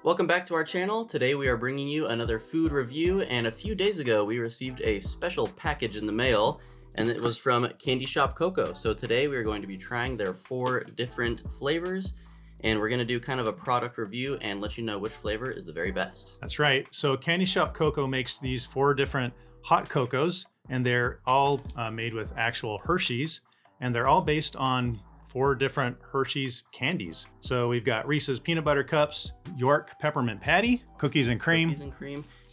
Welcome back to our channel. Today we are bringing you another food review, and a few days ago we received a special package in the mail, and it was from Candy Shop Cocoa. So today we are going to be trying their 4 different flavors, and we're going to do kind of a product review and let you know which flavor is the very best. That's right. So Candy Shop Cocoa makes these 4 different hot cocos, and they're all made with actual Hershey's, and they're all based on 4 different Hershey's candies. So we've got Reese's Peanut Butter Cups, York Peppermint Patty, Cookies and Cream.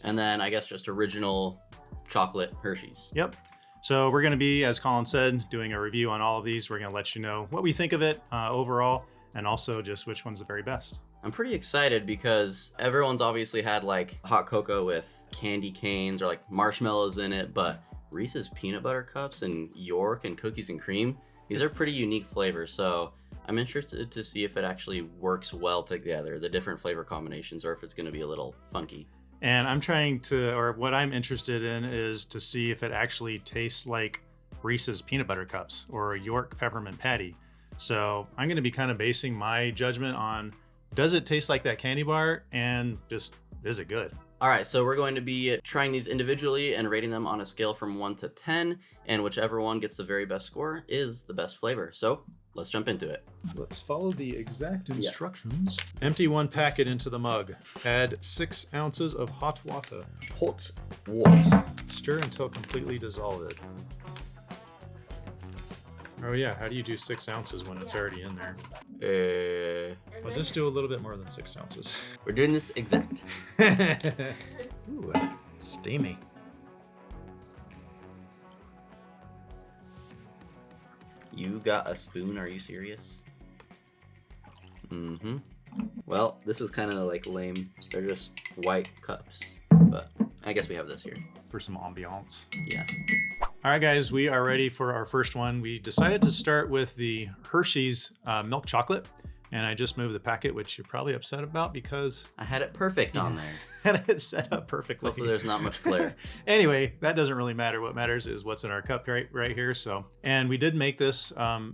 And then I guess just original chocolate Hershey's. Yep. So we're gonna be, as Colin said, doing a review on all of these. We're gonna let you know what we think of it overall, and also just which one's the very best. I'm pretty excited because everyone's obviously had like hot cocoa with candy canes or like marshmallows in it, but Reese's Peanut Butter Cups and York and Cookies and Cream, these are pretty unique flavors, so I'm interested to see if it actually works well together, the different flavor combinations, or if it's going to be a little funky. And I'm trying to, or what I'm interested in is to see if it actually tastes like Reese's Peanut Butter Cups or York Peppermint Patty. So I'm going to be kind of basing my judgment on, does it taste like that candy bar, and just, is it good? All right, so we're going to be trying these individually and rating them on a scale from 1 to 10, and whichever one gets the very best score is the best flavor. So let's jump into it. Let's follow the exact instructions. Yeah. Empty 1 packet into the mug. Add 6 ounces of hot water. Hot water. Stir until completely dissolved. Oh yeah, how do you do 6 ounces when it's already in there? Well, just do a little bit more than 6 ounces. We're doing this exact. Ooh, steamy. You got a spoon? Are you serious? Mm-hmm. Well, this is kind of like lame. They're just white cups, but I guess we have this here. For some ambiance. Yeah. All right, guys, we are ready for our first one. We decided to start with the Hershey's milk chocolate, and I just moved the packet, which you're probably upset about because I had it perfect on there. Had it set up perfectly. Hopefully there's not much glare. Anyway, that doesn't really matter. What matters is what's in our cup right here. So, and we did make this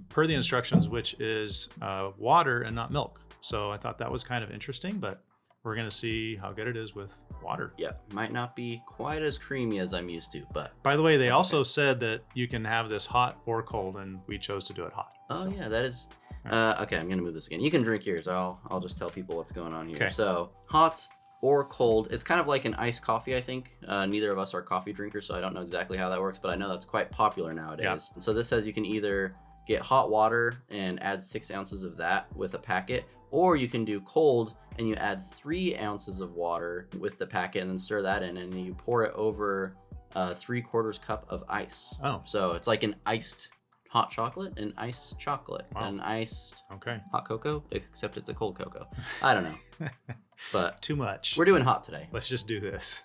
per the instructions, which is water and not milk. So I thought that was kind of interesting, but we're gonna see how good it is with water. Yeah, might not be quite as creamy as I'm used to, but... By the way, they also said that you can have this hot or cold, and we chose to do it hot. Oh, so. Yeah, that is... okay, I'm gonna move this again. You can drink yours. I'll just tell people what's going on here. Okay. So, hot or cold. It's kind of like an iced coffee, I think. Neither of us are coffee drinkers, so I don't know exactly how that works, but I know that's quite popular nowadays. Yeah. And so this says you can either get hot water and add 6 ounces of that with a packet, or you can do cold and you add 3 ounces of water with the packet and then stir that in, and you pour it over a 3/4 cup of ice. Oh. So it's like an iced hot chocolate and iced chocolate. Wow. An iced okay. hot cocoa, except it's a cold cocoa. I don't know. But too much. We're doing hot today. Let's just do this.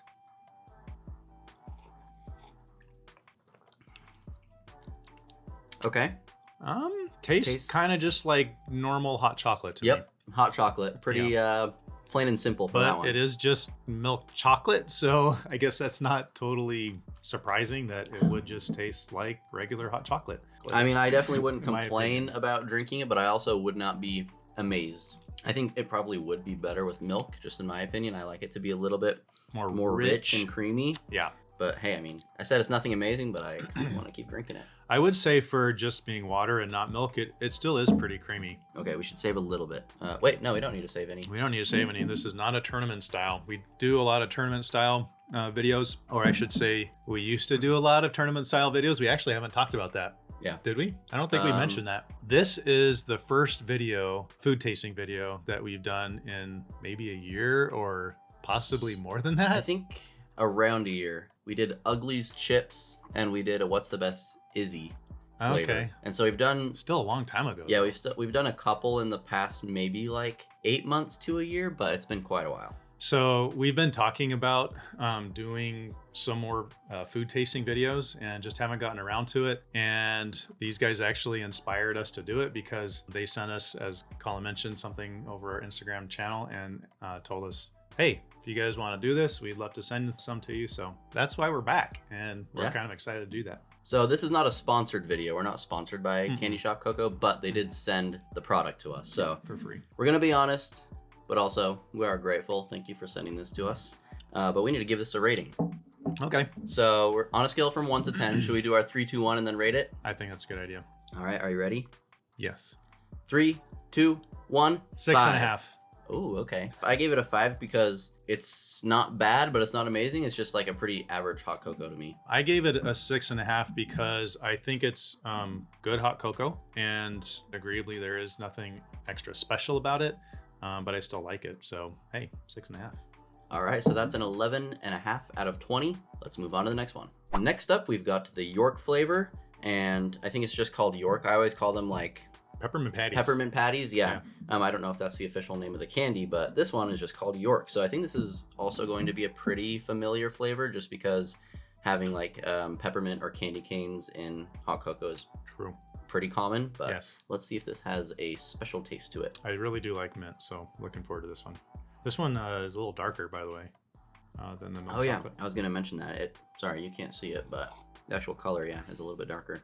Okay. Tastes kind of just like normal hot chocolate to me. Hot chocolate. Pretty plain and simple for that one. It is just milk chocolate, so I guess that's not totally surprising that it would just taste like regular hot chocolate. I mean, I definitely wouldn't complain about drinking it, but I also would not be amazed. I think it probably would be better with milk, just in my opinion. I like it to be a little bit more rich and creamy. Yeah. But hey, I mean, I said it's nothing amazing, but I kind of want to keep drinking it. I would say for just being water and not milk, it still is pretty creamy. Okay, we should save a little bit. Wait, no, we don't need to save any. We don't need to save any. This is not a tournament style. We do a lot of tournament style videos, or I should say we used to do a lot of tournament style videos. We actually haven't talked about that. Yeah. Did we? I don't think we mentioned that. This is the first video, food tasting video, that we've done in maybe a year or possibly more than that. I think around a year. We did Ugly's chips and we did a What's the Best Izzy flavor. Okay. And so we've done... Still a long time ago. Yeah, we've done a couple in the past maybe like 8 months to a year, but it's been quite a while. So we've been talking about doing some more food tasting videos and just haven't gotten around to it. And these guys actually inspired us to do it because they sent us, as Colin mentioned, something over our Instagram channel and told us, hey, if you guys want to do this, we'd love to send some to you. So that's why we're back, and we're kind of excited to do that. So this is not a sponsored video. We're not sponsored by Candy Shop Cocoa, but they did send the product to us. So for free. We're going to be honest. but also we are grateful. Thank you for sending this to us. But we need to give this a rating. Okay. So we're on a scale from 1 to 10. Should we do our 3, 2, 1 and then rate it? I think that's a good idea. All right. Are you ready? Yes. 3, 2, 1. 6.5. Oh, okay. I gave it a 5 because it's not bad, but it's not amazing. It's just like a pretty average hot cocoa to me. I gave it a 6.5 because I think it's good hot cocoa, and agreeably there is nothing extra special about it, but I still like it. So hey, 6.5. All right, so that's an 11.5 out of 20. Let's move on to the next one. Next up, we've got the York flavor, and I think it's just called York. I always call them like Peppermint patties. Peppermint patties, yeah. I don't know if that's the official name of the candy, but this one is just called York. So I think this is also going to be a pretty familiar flavor, just because having like peppermint or candy canes in hot cocoa is True. pretty common. But Yes. let's see if this has a special taste to it. I really do like mint, so looking forward to this one. This one is a little darker, by the way, than the milk Oh yeah, chocolate. I was gonna mention that. Sorry, you can't see it, but the actual color, yeah, is a little bit darker.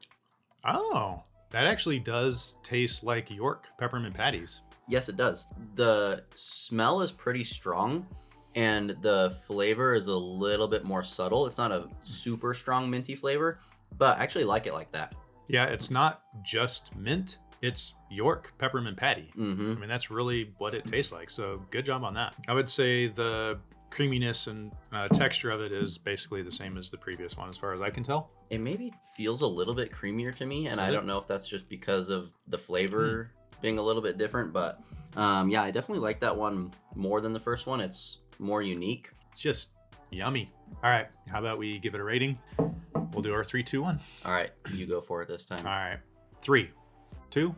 Oh, that actually does taste like York peppermint patties. Yes, it does. The smell is pretty strong, and the flavor is a little bit more subtle. It's not a super strong minty flavor, but I actually like it like that. Yeah, it's not just mint. It's York peppermint patty. Mm-hmm. I mean, that's really what it tastes like. So good job on that. I would say the creaminess and texture of it is basically the same as the previous one, as far as I can tell. It maybe feels a little bit creamier to me, and I don't know if that's just because of the flavor being a little bit different, but yeah, I definitely like that one more than the first one. It's more unique. Just yummy. All right, how about we give it a rating? We'll do our 3, 2, 1. All right, you go for it this time. All right, 3, 2,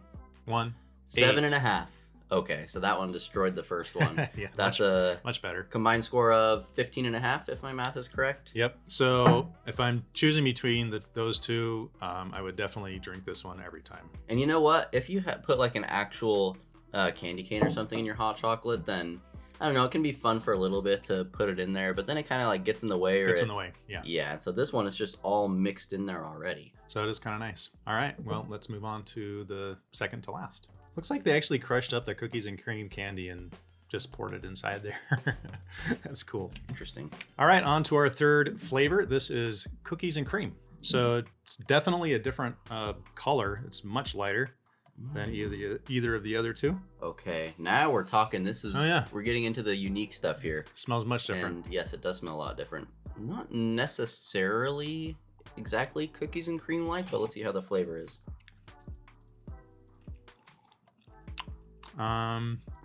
1. 7.5. Okay, so that one destroyed the first one. Yeah, That's a much better. combined score of 15.5, if my math is correct. Yep. So if I'm choosing between those two, I would definitely drink this one every time. And you know what? If you had put like an actual candy cane or something in your hot chocolate, then I don't know, it can be fun for a little bit to put it in there, but then it kind of like gets in the way. It's in the way, yeah. Yeah, and so this one is just all mixed in there already. So it is kind of nice. All right, well, let's move on to the second to last. Looks like they actually crushed up the cookies and cream candy and just poured it inside there. That's cool. Interesting. All right, on to our third flavor. This is cookies and cream. So it's definitely a different color. It's much lighter than either of the other two. Okay, now we're talking. This is, yeah. We're getting into the unique stuff here. Smells much different. And yes, it does smell a lot different. Not necessarily exactly cookies and cream like, but let's see how the flavor is.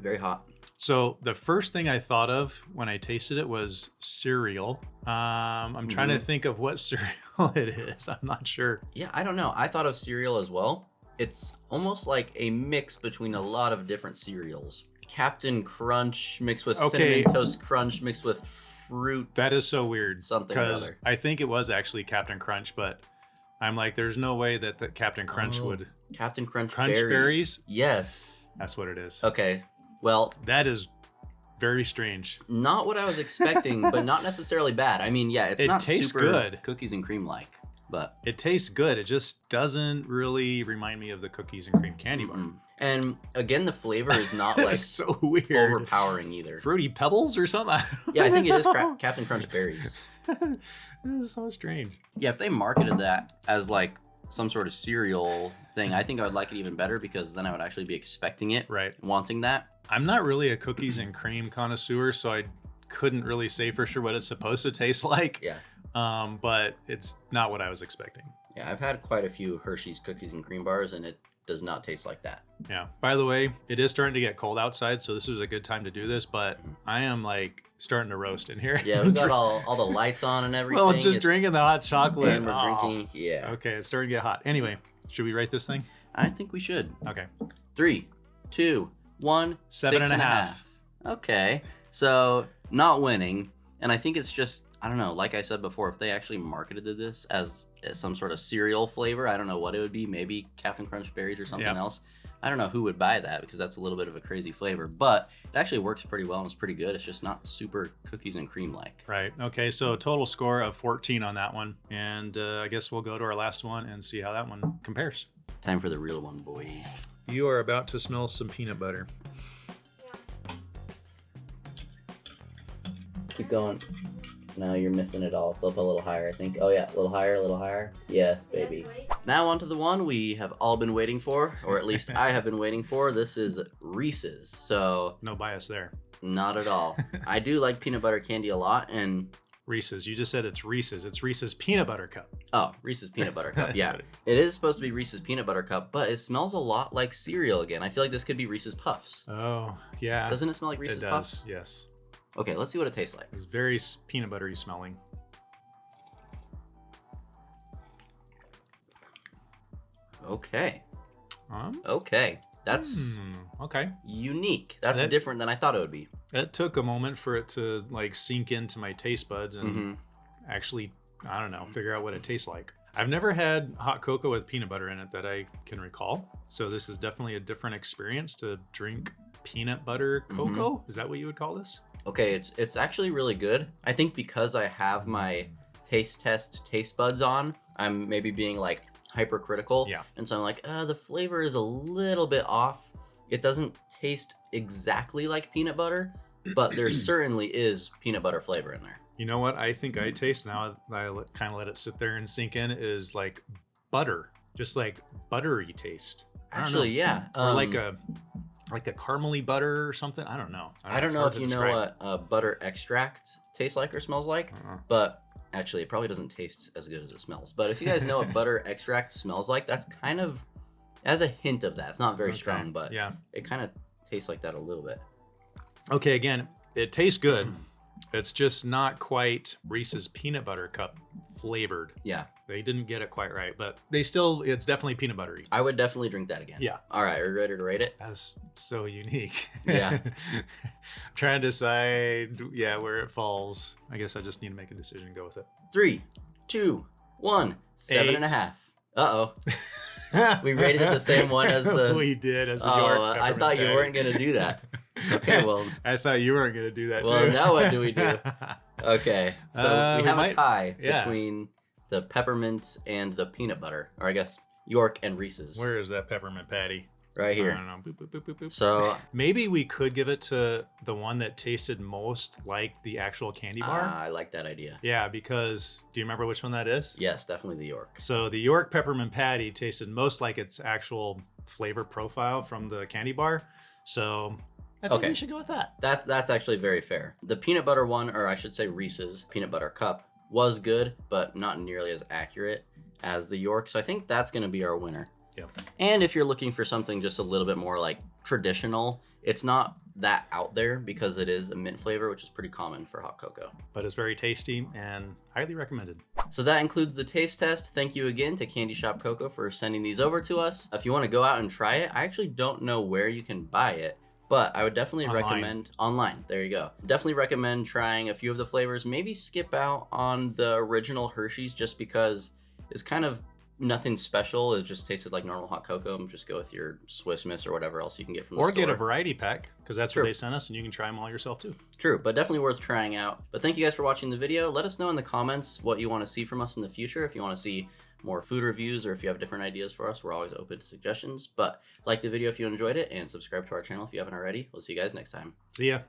Very hot. So the first thing I thought of when I tasted it was cereal. I'm trying to think of what cereal it is. I'm not sure. Yeah, I don't know. I thought of cereal as well. It's almost like a mix between a lot of different cereals. Captain Crunch mixed with Cinnamon Toast Crunch mixed with fruit. That is so weird. Something or other. I think it was actually Captain Crunch, but I'm like, there's no way that the Captain Crunch would. Captain Crunch berries? Yes. That's what it is. Okay. Well, that is very strange. Not what I was expecting, but not necessarily bad. I mean, yeah, it not tastes super good. Cookies and cream like, but it tastes good. It just doesn't really remind me of the cookies and cream candy bar. And again, the flavor is not like so weird, overpowering either. Fruity Pebbles or something. Yeah, I think it is Captain Crunch berries. This is so strange. Yeah, if they marketed that as like some sort of cereal thing, I think I would like it even better, because then I would actually be expecting it, right? Wanting that. I'm not really a cookies and cream connoisseur, so I couldn't really say for sure what it's supposed to taste like. Yeah. But it's not what I was expecting. Yeah, I've had quite a few Hershey's cookies and cream bars, and it does not taste like that. Yeah. By the way, it is starting to get cold outside, so this is a good time to do this, but I am like starting to roast in here. Yeah, we got all the lights on and everything. Well, just drinking the hot chocolate. And we're drinking, yeah. Okay, it's starting to get hot. Anyway, should we rate this thing? I think we should. Okay. 3, 2, 1, 7.5. Okay, so not winning, and I think it's just, I don't know, like I said before, if they actually marketed this as some sort of cereal flavor, I don't know what it would be, maybe Captain Crunch berries or something else. I don't know who would buy that, because that's a little bit of a crazy flavor, but it actually works pretty well and it's pretty good. It's just not super cookies and cream like. Right. Okay, so total score of 14 on that one, and I guess we'll go to our last one and see how that one compares. Time for the real one, boy. You are about to smell some peanut butter. Keep going. No, you're missing it all. It's up a little higher, I think. Oh yeah, a little higher, a little higher. Yes, baby. Yes, Now on to the one we have all been waiting for, or at least I have been waiting for. This is Reese's. So No bias there. not at all. I do like peanut butter candy a lot, and Reese's. You just said it's Reese's. It's Reese's Peanut Butter Cup. oh, Reese's peanut butter cup. Yeah, it is supposed to be Reese's peanut butter cup, but it smells a lot like cereal again. I feel like this could be Reese's Puffs. Oh, yeah. Doesn't it smell like Reese's it does, Puffs? yes. Okay, let's see what it tastes like. It's very peanut buttery smelling. Okay. Okay. That's okay. unique. That's That- different than I thought it would be. It took a moment for it to like sink into my taste buds and actually, I don't know, figure out what it tastes like. I've never had hot cocoa with peanut butter in it that I can recall. So this is definitely a different experience to drink peanut butter cocoa. Is that what you would call this? Okay, it's actually really good. I think because I have my taste buds on, I'm maybe being like hypercritical. Yeah. And so I'm like, the flavor is a little bit off. It doesn't taste exactly like peanut butter, but there certainly is peanut butter flavor in there. You know what I think I taste now that I kind of let it sit there and sink in is like butter, just like buttery taste. I don't know. Actually, yeah. Or like a caramely butter or something. I don't know. I don't It's know hard if to you know describe. what butter extract tastes like or smells like, but actually it probably doesn't taste as good as it smells. But if you guys know what butter extract smells like, that's kind of as a hint of that. It's not very strong, but yeah, it kind of tastes like that a little bit. okay. Again, it tastes good. It's just not quite Reese's peanut butter cup flavored. Yeah, They didn't get it quite right, but it's definitely peanut buttery. I would definitely drink that again. Yeah. All right, are you ready to rate it? That is so unique. Yeah. Trying to decide, where it falls. I guess I just need to make a decision and go with it. 3, 2, 1, 7.5. Uh-oh. We rated it the same one as the... We did as the York. Oh, I peppermint thought you patty. weren't going to do that. Okay, well... I thought you weren't going to do that Well, too. now what do we do? Okay, so we have a tie yeah. between the peppermint and the peanut butter. Or I guess York and Reese's. Where is that peppermint patty? Right I here. don't know. Boop, boop, boop, boop, boop. So... Maybe we could give it to the one that tasted most like the actual candy bar. I like that idea. Yeah, because do you remember which one that is? Yes, definitely the York. So the York peppermint patty tasted most like its actual flavor profile from the candy bar. So I think Okay. we should go with that. That's actually very fair. The peanut butter one, or I should say Reese's peanut butter cup, was good, but not nearly as accurate as the York. So I think that's going to be our winner. Yep. And if you're looking for something just a little bit more like traditional, it's not that out there because it is a mint flavor, which is pretty common for hot cocoa. But it's very tasty and highly recommended. So that includes the taste test. Thank you again to Candy Shop Cocoa for sending these over to us. If you want to go out and try it, I actually don't know where you can buy it, but I would definitely recommend online. There you go. Definitely recommend trying a few of the flavors. Maybe skip out on the original Hershey's just because it's kind of nothing special. It just tasted like normal hot cocoa. And just go with your Swiss Miss or whatever else you can get from the Or store. get a variety pack, because that's True. what they sent us, and you can try them all yourself too. True, but definitely worth trying out. But thank you guys for watching the video. Let us know in the comments what you want to see from us in the future. If you want to see more food reviews or if you have different ideas for us, we're always open to suggestions. But like the video if you enjoyed it, and subscribe to our channel if you haven't already. We'll see you guys next time. See ya.